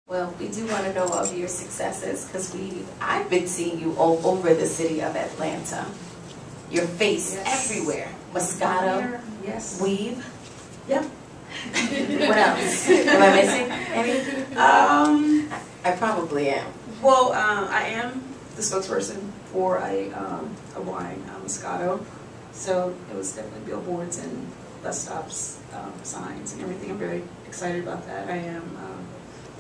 Well, we do want to know of your successes because I've been seeing you all over the city of Atlanta. Your face everywhere. Moscato, weave. Yep. What else? Am I missing anything? I probably am. Well, I am the spokesperson for a wine, Moscato. So it was definitely billboards and bus stops, signs and everything. I'm very excited about that.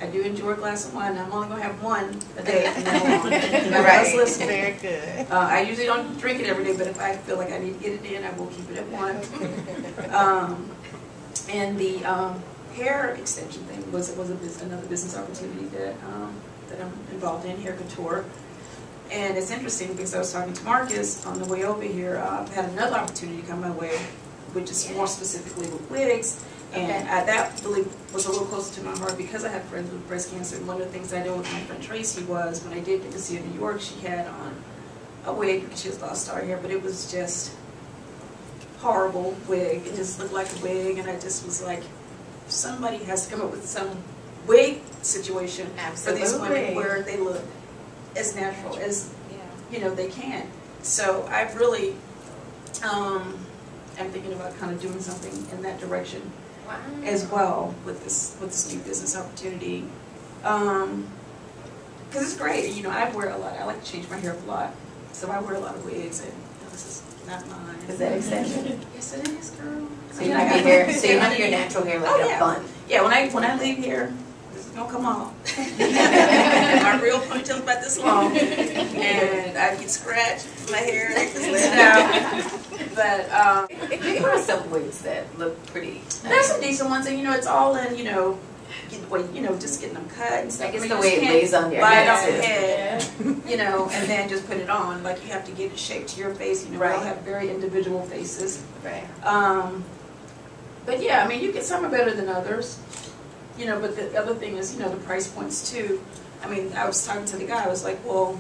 I do enjoy a glass of wine. I'm only going to have one a day from now on. Right. Very good. I usually don't drink it every day, but if I feel like I need to get it in, I will keep it at one. And the hair extension thing was another business opportunity that I'm involved in, hair couture. And it's interesting because I was talking to Marcus on the way over here. I've had another opportunity come my way, which is more specifically with wigs. And that really was a little closer to my heart because I have friends with breast cancer. And one of the things I did with my friend Tracy was when I did get to see her in New York, she had on a wig because she has lost our hair, but it was just horrible wig. It just looked like a wig, and I just was like, somebody has to come up with some wig situation for these women where they look as natural as they can. So I've really am thinking about kind of doing something in that direction as well with this new business opportunity. Because it's great. I wear a lot. I like to change my hair up a lot, so I wear a lot of wigs, and this is not mine. Is that extension? Yes, it is, girl. So you like your hair? So you like your natural hair like a bun? Yeah. When I leave here, this is gonna come off. My real ponytail's about this long, and I get scratched. My hair just laid out. But there are some wigs that look pretty. There's some decent ones, and it's all in just getting them cut and stuff. I guess the way it lays on your head, and then just put it on. Like you have to get it shaped to your face. We all have very individual faces. Right. But yeah, you get some are better than others. But the other thing is, the price points too. I was talking to the guy. I was like, well,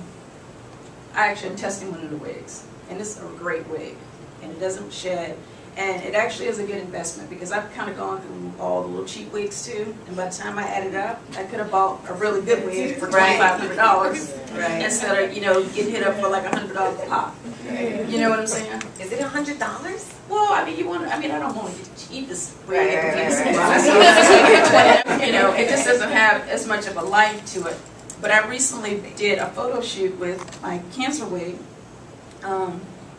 I actually am testing one of the wigs, and it's a great wig, and it doesn't shed. And it actually is a good investment because I've kind of gone through all the little cheap wigs too. And by the time I added up, I could have bought a really good wig for $2,500 instead of getting hit up for like $100 a pop. You know what I'm saying? Is it $100? Well, I don't want to get the cheapest wig. It just doesn't have as much of a life to it. But I recently did a photo shoot with my cancer wig,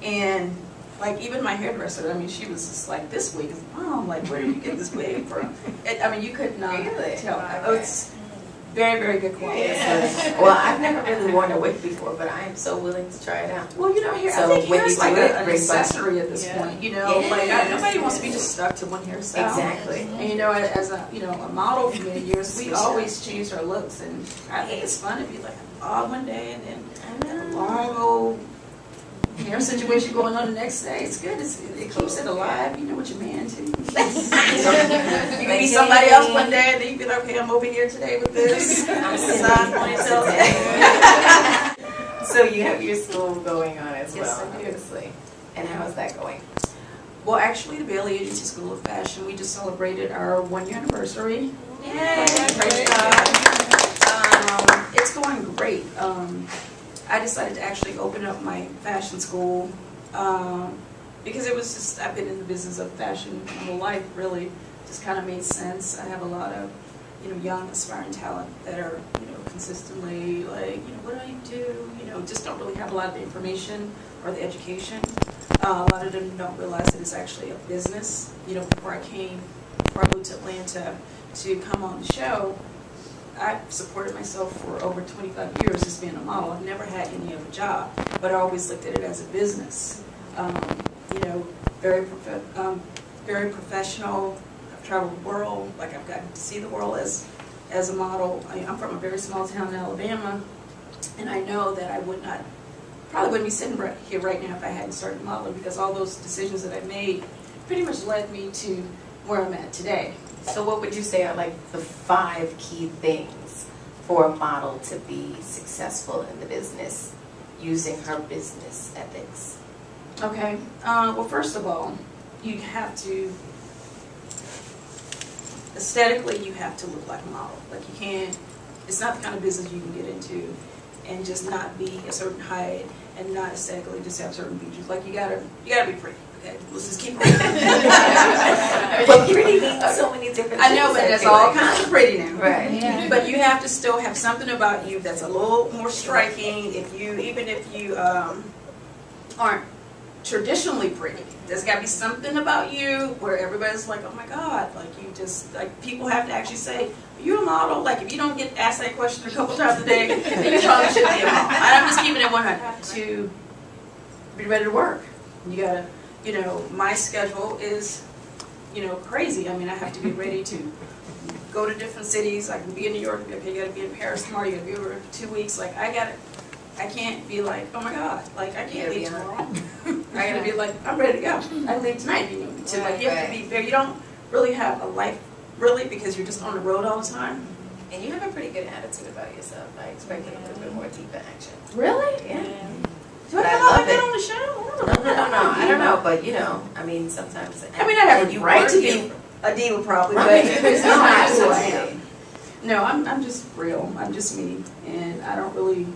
and like even my hairdresser, she was just like, "This wig is bomb. Like, where did you get this wig from?" You could not tell. Oh, it's very, very good quality. Well, I've never really worn a wig before, but I am so willing to try it out. Well, I think hair's like an accessory at this point. Nobody wants to be just stuck to one hairstyle. Exactly. And as a model for many years, we always changed our looks, and I think it's fun to be like odd one day and then a long old hair situation going on the next day. It's good. It keeps it alive. With your man too. You can be somebody else one day, and then you be like, okay, I'm over here today with this. I'm ponytail. So you have your school going on as well, I do. obviously. And how is that going? Well, actually, the Bailey Agency School of Fashion, we just celebrated our 1-year anniversary. Yay! Praise God. It's going great. I decided to actually open up my fashion school because it was just, I've been in the business of fashion my whole life, really. Just kind of made sense. I have a lot of, young aspiring talent that are, consistently like, what do I do? Just don't really have a lot of the information or the education. A lot of them don't realize that it's actually a business. Before I moved to Atlanta to come on the show, I supported myself for over 25 years as being a model. I've never had any other job, but I always looked at it as a business. Very professional. I've traveled the world. Like I've gotten to see the world as a model. I'm from a very small town in Alabama, and I know that I probably wouldn't be sitting right here right now if I hadn't started modeling, because all those decisions that I made pretty much led me to where I'm at today. So what would you say are like the 5 key things for a model to be successful in the business using her business ethics? Okay. Well, first of all, you have to, aesthetically, you have to look like a model. Like you can't it's not the kind of business you can get into and just not be a certain height and not aesthetically just have certain features. Like you gotta be pretty. Okay, let's just keep it. But pretty means so many different things. I know, but there's all kinds of pretty now. Right. Yeah. But you have to still have something about you that's a little more striking. Even if you aren't traditionally pretty, there's got to be something about you where everybody's like, oh my God, like you just, like people have to actually say, are you a model? Like if you don't get asked that question a couple times a day, then you probably shouldn't be a model. I'm just keeping it 100. To be ready to work, you gotta, my schedule is, crazy. I mean, I have to be ready to go to different cities. I can be in New York, okay, you gotta be in Paris tomorrow, you gotta be over for 2 weeks. Like I can't be like, oh my God, like I can't leave tomorrow. I gotta be like, I'm ready to go. I leave tonight if you need me to. Like you have to be fair. You don't really have a life really because you're just on the road all the time. And you have a pretty good attitude about yourself. I expected a little bit more deeper action. Really? Yeah. Do I come out like that on the show? No. I don't know, but I mean, sometimes. I mean, I have a right to be a diva probably, but it's not who I am. No, I'm just real. I'm just me, and I don't know.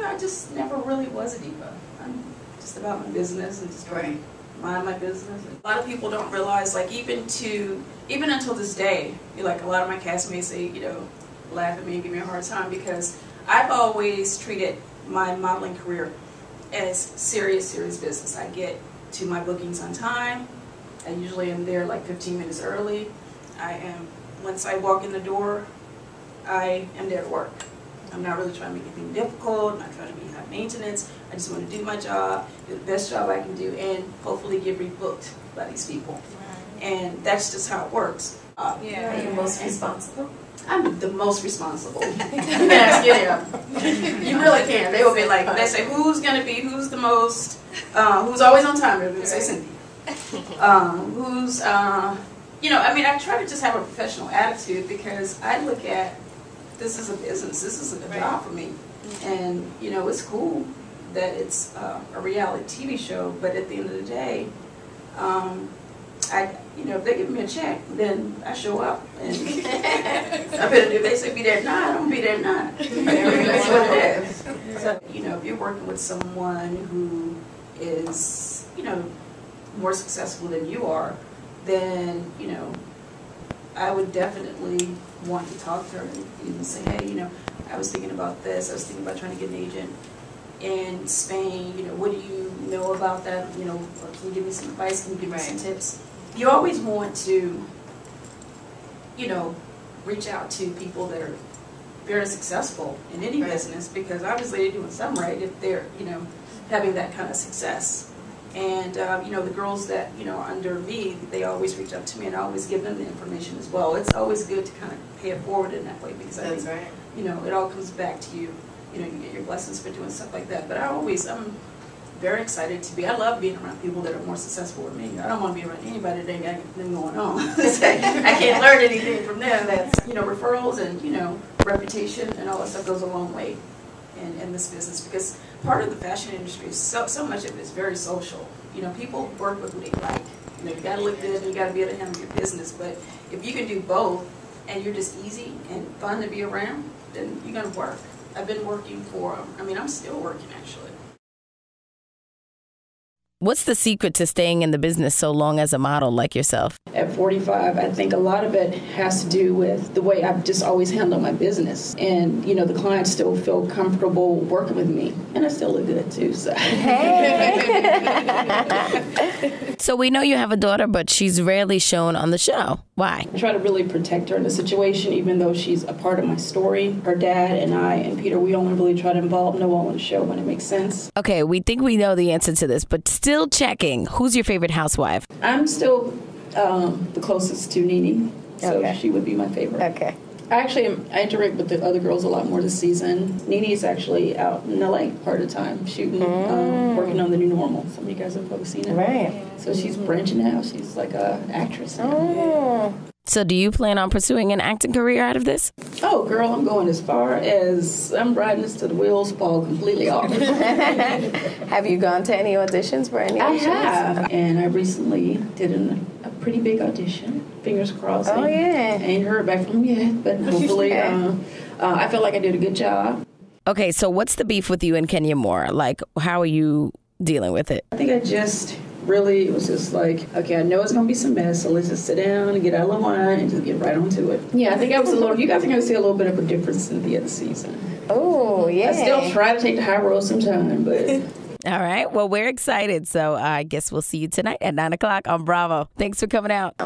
I just never really was a diva. I'm just about my business and just mind my business. A lot of people don't realize, like even until this day, like a lot of my castmates say, laugh at me and give me a hard time because I've always treated my modeling career as serious business. I get to my bookings on time. I usually am there like 15 minutes early. Once I walk in the door, I am there to work. I'm not really trying to make anything difficult. I'm not trying to be high maintenance. I just want to do my job, do the best job I can do, and hopefully get rebooked by these people. Right. And that's just how it works. Are you most responsible? I'm the most responsible. You can ask them. You really can. They will be like, they say, who's the most, who's always on time? They're going to say Cynthia. I mean, I try to just have a professional attitude because I look at this is a business. This is a job for me. And, it's cool that it's a reality TV show, but at the end of the day, if they give me a check, then I show up. And if they say be there at 9, I'm going to be there at 9. That's what it is. So, if you're working with someone who is, more successful than you are, then, I would definitely want to talk to her and even say, hey, I was thinking about this. I was thinking about trying to get an agent in Spain. What do you know about that? Can you give me some advice? Can you give me some tips? You always want to, reach out to people that are very successful in any business because obviously they're doing something right if they're, having that kind of success. And, the girls that, are under me, they always reach out to me and I always give them the information as well. It's always good to kind of pay it forward in that way because I think, it all comes back to you. You get your blessings for doing stuff like that. But I'm very excited to I love being around people that are more successful than me. I don't want to be around anybody that ain't got anything going on. I can't learn anything from them. That's, referrals and, reputation and all that stuff goes a long way in this business because part of the fashion industry is so much of it is very social. People work with who they like. You got to look good and you got to be able to handle your business. But if you can do both and you're just easy and fun to be around, then you're going to work. I've been working I'm still working actually. What's the secret to staying in the business so long as a model like yourself? At 45, I think a lot of it has to do with the way I've just always handled my business. And, the clients still feel comfortable working with me. And I still look good, too. So. So we know you have a daughter, but she's rarely shown on the show. Why? I try to really protect her in the situation, even though she's a part of my story. Her dad and I and Peter, we only really try to involve Noah on the show when it makes sense. Okay, we think we know the answer to this, but still checking. Who's your favorite housewife? I'm still the closest to Nene, so she would be my favorite. Okay. I interact with the other girls a lot more this season. Nene's actually out in LA part of the time shooting, working on The New Normal. Some of you guys have probably seen it. Right. So she's branching out. She's like an actress now. Oh. So do you plan on pursuing an acting career out of this? Oh, girl, I'm going as far as I'm riding this till the wheels fall completely off. Have you gone to any auditions for any auditions? I have. And I recently did a pretty big audition. Fingers crossed. Oh, yeah. Ain't heard back from them yet, but hopefully, I feel like I did a good job. Okay, so what's the beef with you and Kenya Moore? Like, how are you dealing with it? I think it was just like, okay, I know it's going to be some mess, so let's just sit down and get out a little wine and just get right onto it. Yeah, I think I was you guys are going to see a little bit of a difference in the other season. Oh, yeah. I still try to take the high road sometime, but... All right, well, we're excited, so I guess we'll see you tonight at 9 o'clock on Bravo. Thanks for coming out.